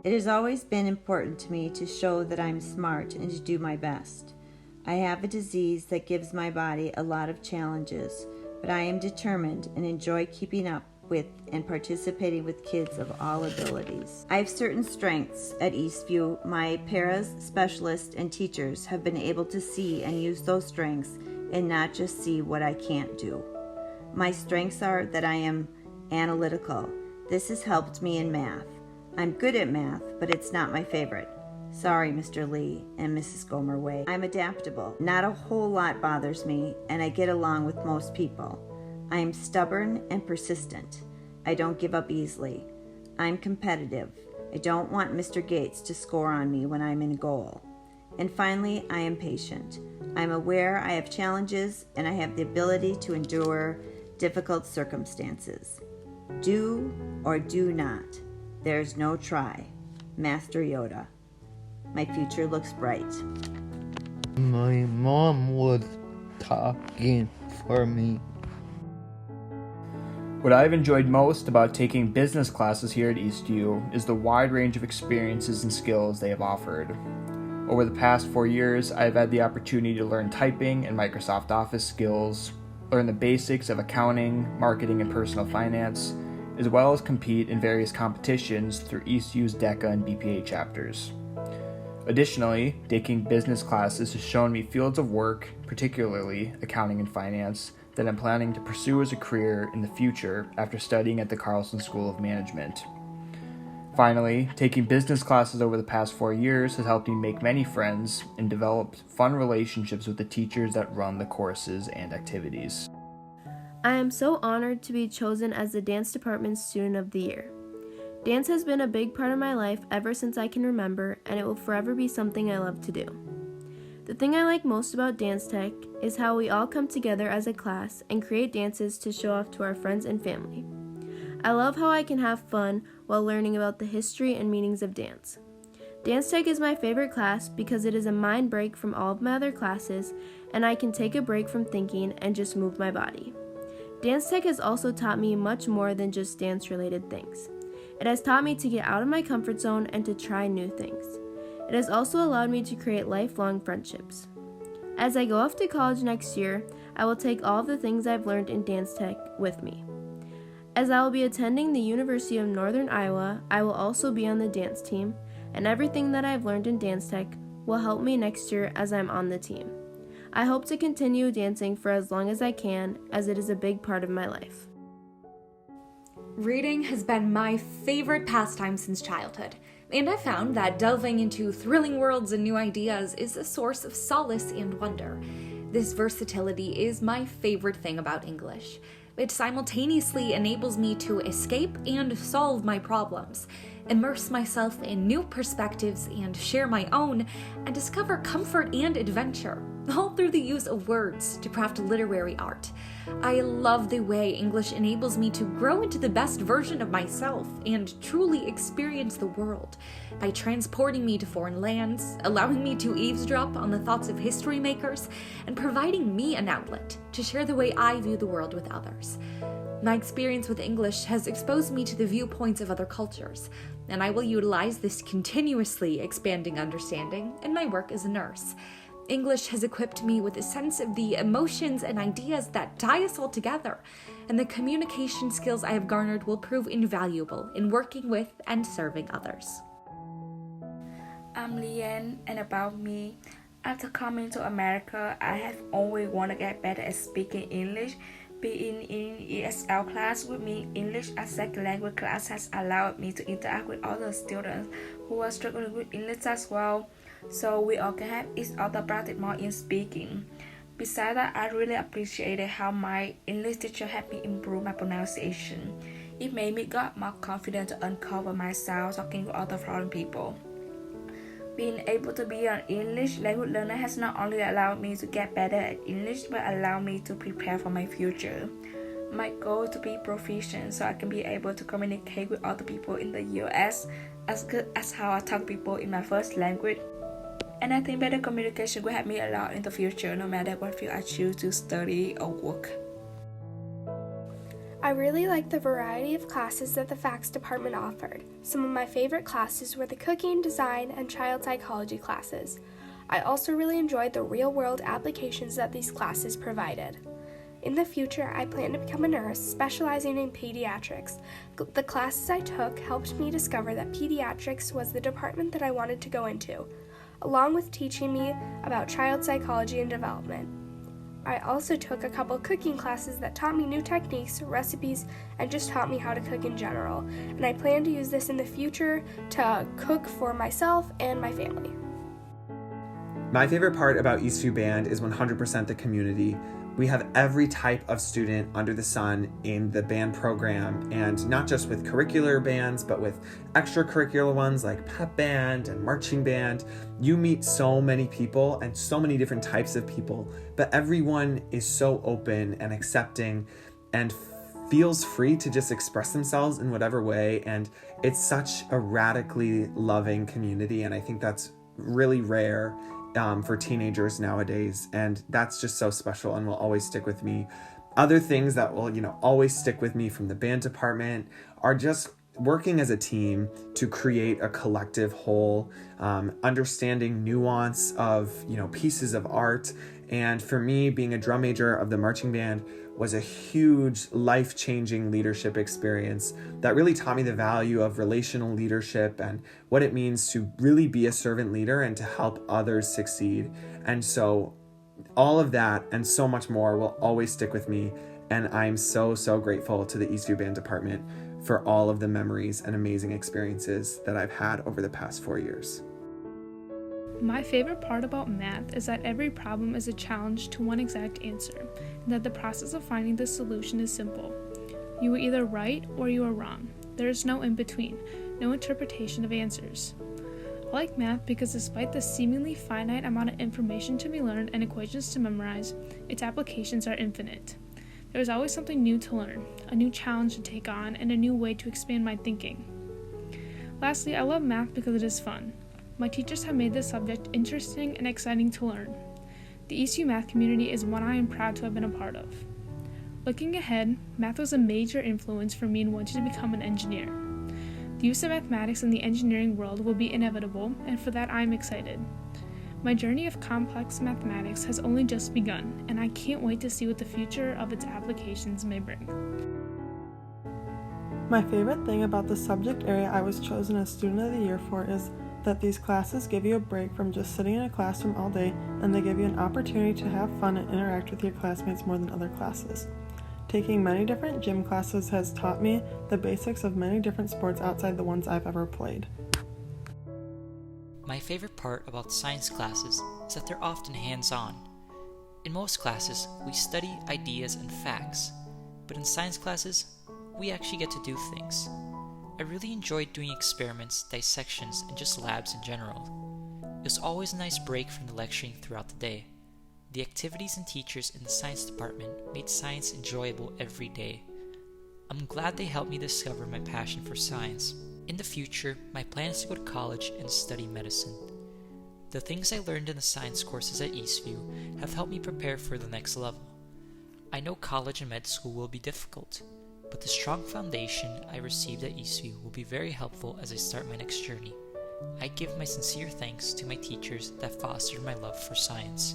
It has always been important to me to show that I'm smart and to do my best. I have a disease that gives my body a lot of challenges, but I am determined and enjoy keeping up with and participating with kids of all abilities. I have certain strengths at Eastview. My paras, specialists, and teachers have been able to see and use those strengths and not just see what I can't do. My strengths are that I am analytical. This has helped me in math. I'm good at math, but it's not my favorite. Sorry, Mr. Lee and Mrs. Gomer Way. I'm adaptable. Not a whole lot bothers me, and I get along with most people. I am stubborn and persistent. I don't give up easily. I'm competitive. I don't want Mr. Gates to score on me when I'm in goal. And finally, I am patient. I'm aware I have challenges, and I have the ability to endure difficult circumstances. Do or do not. There's no try. Master Yoda. My future looks bright. My mom was talking for me. What I've enjoyed most about taking business classes here at Eastview is the wide range of experiences and skills they have offered. Over the past 4 years, I've had the opportunity to learn typing and Microsoft Office skills, learn the basics of accounting, marketing, and personal finance, as well as compete in various competitions through Eastview's DECA and BPA chapters. Additionally, taking business classes has shown me fields of work, particularly accounting and finance, that I'm planning to pursue as a career in the future after studying at the Carlson School of Management. Finally, taking business classes over the past 4 years has helped me make many friends and develop fun relationships with the teachers that run the courses and activities. I am so honored to be chosen as the Dance Department Student of the Year. Dance has been a big part of my life ever since I can remember, and it will forever be something I love to do. The thing I like most about Dance Tech is how we all come together as a class and create dances to show off to our friends and family. I love how I can have fun while learning about the history and meanings of dance. Dance Tech is my favorite class because it is a mind break from all of my other classes, and I can take a break from thinking and just move my body. Dance Tech has also taught me much more than just dance-related things. It has taught me to get out of my comfort zone and to try new things. It has also allowed me to create lifelong friendships. As I go off to college next year, I will take all of the things I've learned in Dance Tech with me. As I will be attending the University of Northern Iowa, I will also be on the dance team, and everything that I've learned in Dance Tech will help me next year as I'm on the team. I hope to continue dancing for as long as I can, as it is a big part of my life. Reading has been my favorite pastime since childhood, and I found that delving into thrilling worlds and new ideas is a source of solace and wonder. This versatility is my favorite thing about English. It simultaneously enables me to escape and solve my problems, immerse myself in new perspectives and share my own, and discover comfort and adventure, all through the use of words to craft literary art. I love the way English enables me to grow into the best version of myself and truly experience the world by transporting me to foreign lands, allowing me to eavesdrop on the thoughts of history makers, and providing me an outlet to share the way I view the world with others. My experience with English has exposed me to the viewpoints of other cultures, and I will utilize this continuously expanding understanding in my work as a nurse. English has equipped me with a sense of the emotions and ideas that tie us all together, and the communication skills I have garnered will prove invaluable in working with and serving others. I'm Leanne, and about me, after coming to America, I have always wanted to get better at speaking English. Being in ESL class with me, English as second language class has allowed me to interact with other students who are struggling with English as well, so we all can help each other practice more in speaking. Besides that, I really appreciated how my English teacher helped me improve my pronunciation. It made me get more confident to uncover myself talking to other foreign people. Being able to be an English language learner has not only allowed me to get better at English, but allowed me to prepare for my future. My goal is to be proficient so I can be able to communicate with other people in the US as good as how I talk to people in my first language. And I think better communication will help me a lot in the future, no matter what field I choose to study or work. I really liked the variety of classes that the FACS department offered. Some of my favorite classes were the cooking, design, and child psychology classes. I also really enjoyed the real-world applications that these classes provided. In the future, I plan to become a nurse specializing in pediatrics. The classes I took helped me discover that pediatrics was the department that I wanted to go into, along with teaching me about child psychology and development. I also took a couple cooking classes that taught me new techniques, recipes, and just taught me how to cook in general, and I plan to use this in the future to cook for myself and my family. My favorite part about Eastview Band is 100% the community. We have every type of student under the sun in the band program, and not just with curricular bands, but with extracurricular ones like pep band and marching band. You meet so many people and so many different types of people, but everyone is so open and accepting and feels free to just express themselves in whatever way, and it's such a radically loving community, and I think that's really rare for teenagers nowadays, and that's just so special and will always stick with me. Other things that will, always stick with me from the band department are just working as a team to create a collective whole, understanding nuance of, pieces of art. And for me, being a drum major of the marching band was a huge life-changing leadership experience that really taught me the value of relational leadership and what it means to really be a servant leader and to help others succeed. And so all of that and so much more will always stick with me. And I'm so, so grateful to the Eastview Band Department for all of the memories and amazing experiences that I've had over the past 4 years. My favorite part about math is that every problem is a challenge to one exact answer, and that the process of finding the solution is simple. You are either right or you are wrong. There is no in between, no interpretation of answers. I like math because despite the seemingly finite amount of information to be learned and equations to memorize, its applications are infinite. There is always something new to learn, a new challenge to take on, and a new way to expand my thinking. Lastly, I love math because it is fun. My teachers have made this subject interesting and exciting to learn. The Eastview math community is one I am proud to have been a part of. Looking ahead, math was a major influence for me in wanting to become an engineer. The use of mathematics in the engineering world will be inevitable, and for that I am excited. My journey of complex mathematics has only just begun, and I can't wait to see what the future of its applications may bring. My favorite thing about the subject area I was chosen as Student of the Year for is that these classes give you a break from just sitting in a classroom all day, and they give you an opportunity to have fun and interact with your classmates more than other classes. Taking many different gym classes has taught me the basics of many different sports outside the ones I've ever played. My favorite part about science classes is that they're often hands-on. In most classes, we study ideas and facts, but in science classes, we actually get to do things. I really enjoyed doing experiments, dissections, and just labs in general. It was always a nice break from the lecturing throughout the day. The activities and teachers in the science department made science enjoyable every day. I'm glad they helped me discover my passion for science. In the future, my plan is to go to college and study medicine. The things I learned in the science courses at Eastview have helped me prepare for the next level. I know college and med school will be difficult, but the strong foundation I received at Eastview will be very helpful as I start my next journey. I give my sincere thanks to my teachers that fostered my love for science.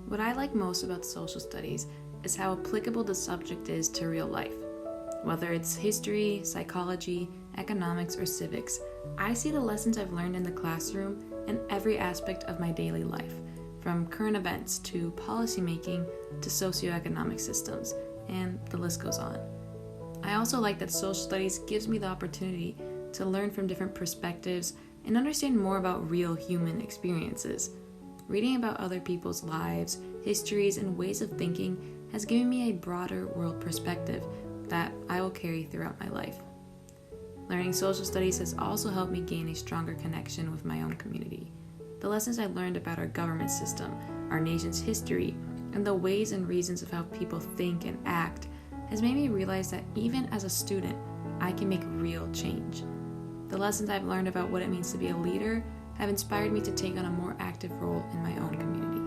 What I like most about social studies is how applicable the subject is to real life. Whether it's history, psychology, economics, or civics, I see the lessons I've learned in the classroom in every aspect of my daily life, from current events to policymaking to socioeconomic systems, and the list goes on. I also like that social studies gives me the opportunity to learn from different perspectives and understand more about real human experiences. Reading about other people's lives, histories, and ways of thinking has given me a broader world perspective that I will carry throughout my life. Learning social studies has also helped me gain a stronger connection with my own community. The lessons I learned about our government system, our nation's history, and the ways and reasons of how people think and act has made me realize that even as a student, I can make real change. The lessons I've learned about what it means to be a leader have inspired me to take on a more active role in my own community.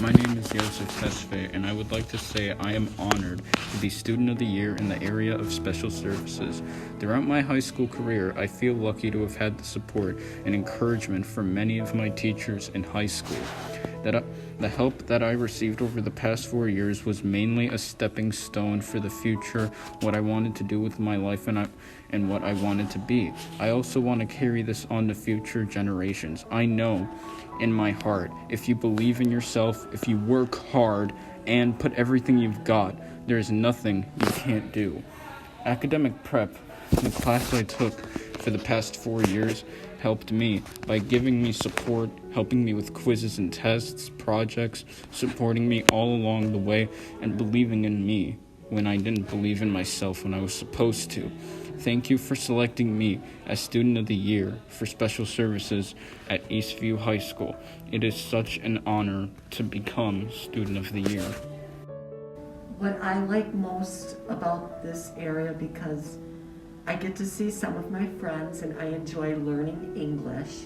My name is Joseph Tesfaye, and I would like to say I am honored to be Student of the Year in the area of Special Services. Throughout my high school career, I feel lucky to have had the support and encouragement from many of my teachers in high school. The help that I received over the past 4 years was mainly a stepping stone for the future, what I wanted to do with my life and what I wanted to be. I also want to carry this on to future generations. I know in my heart, if you believe in yourself, if you work hard and put everything you've got, there is nothing you can't do. Academic prep, the class I took for the past 4 years, helped me by giving me support, helping me with quizzes and tests, projects, supporting me all along the way, and believing in me when I didn't believe in myself when I was supposed to. Thank you for selecting me as Student of the Year for Special Services at Eastview High School. It is such an honor to become Student of the Year. What I like most about this area, because I get to see some of my friends and I enjoy learning English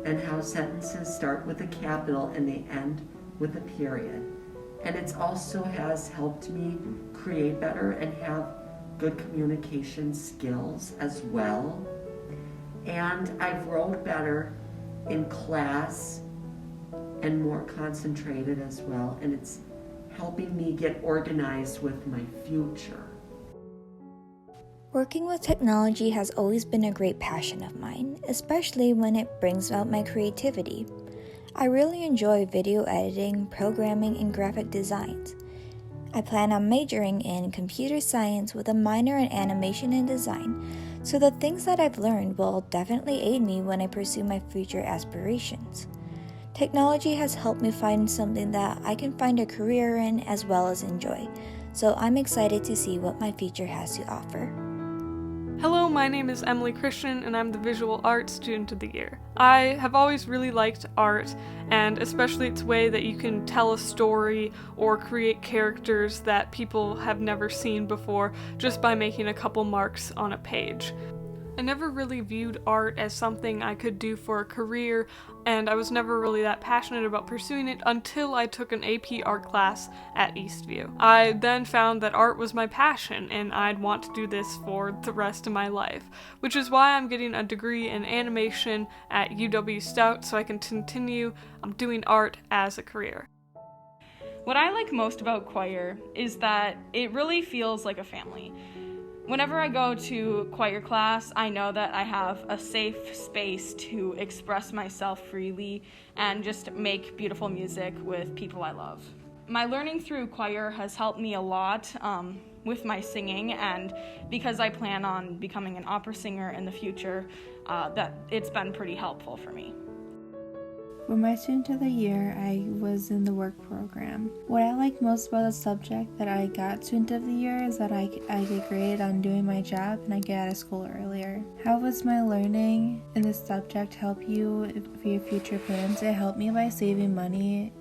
and how sentences start with a capital and they end with a period. And it also has helped me create better and have good communication skills as well. And I've wrote better in class and more concentrated as well. And it's helping me get organized with my future. Working with technology has always been a great passion of mine, especially when it brings out my creativity. I really enjoy video editing, programming, and graphic designs. I plan on majoring in computer science with a minor in animation and design, so the things that I've learned will definitely aid me when I pursue my future aspirations. Technology has helped me find something that I can find a career in as well as enjoy, so I'm excited to see what my future has to offer. Hello, my name is Emily Christian, and I'm the Visual Arts Student of the Year. I have always really liked art, and especially its way that you can tell a story or create characters that people have never seen before just by making a couple marks on a page. I never really viewed art as something I could do for a career, and I was never really that passionate about pursuing it until I took an AP art class at Eastview. I then found that art was my passion, and I'd want to do this for the rest of my life, which is why I'm getting a degree in animation at UW Stout so I can continue doing art as a career. What I like most about choir is that it really feels like a family. Whenever I go to choir class, I know that I have a safe space to express myself freely and just make beautiful music with people I love. My learning through choir has helped me a lot with my singing, and because I plan on becoming an opera singer in the future, that it's been pretty helpful for me. For my Student of the Year, I was in the work program. What I like most about the subject that I got Student of the Year is that I get graded on doing my job and I get out of school earlier. How was my learning in this subject help you for your future plans? It helped me by saving money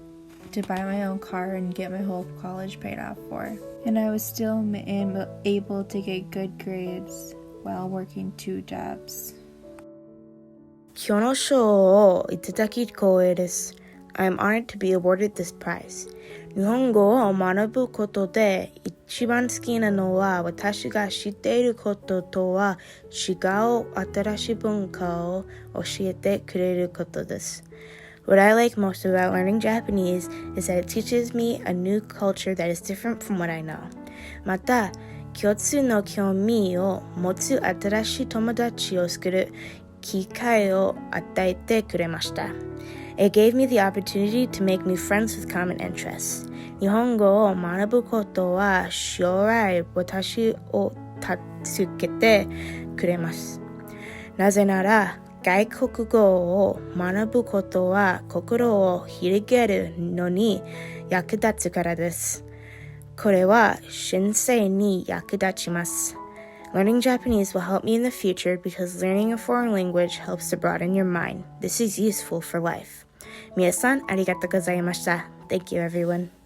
to buy my own car and get my whole college paid off for. And I was still able to get good grades while working 2 jobs. 今日の賞をいただき光栄です。I am honored to be awarded this prize. 日本語を学ぶことで一番好きなのは私が知っていることとは違う新しい文化を教えてくれることです。What I like most about learning Japanese is that it teaches me a new culture that is different from what I know. また、共通の興味を持つ新しい友達を作る機会を与えてくれました。It gave me the opportunity to make new friends with common interests. 日本語を学ぶことは将来私を助けてくれます。なぜなら、外国語を学ぶことは心を広げるのに役立つからです。これは人生に役立ちます。Learning Japanese will help me in the future because learning a foreign language helps to broaden your mind. This is useful for life. 皆さんありがとうございました. Thank you, everyone.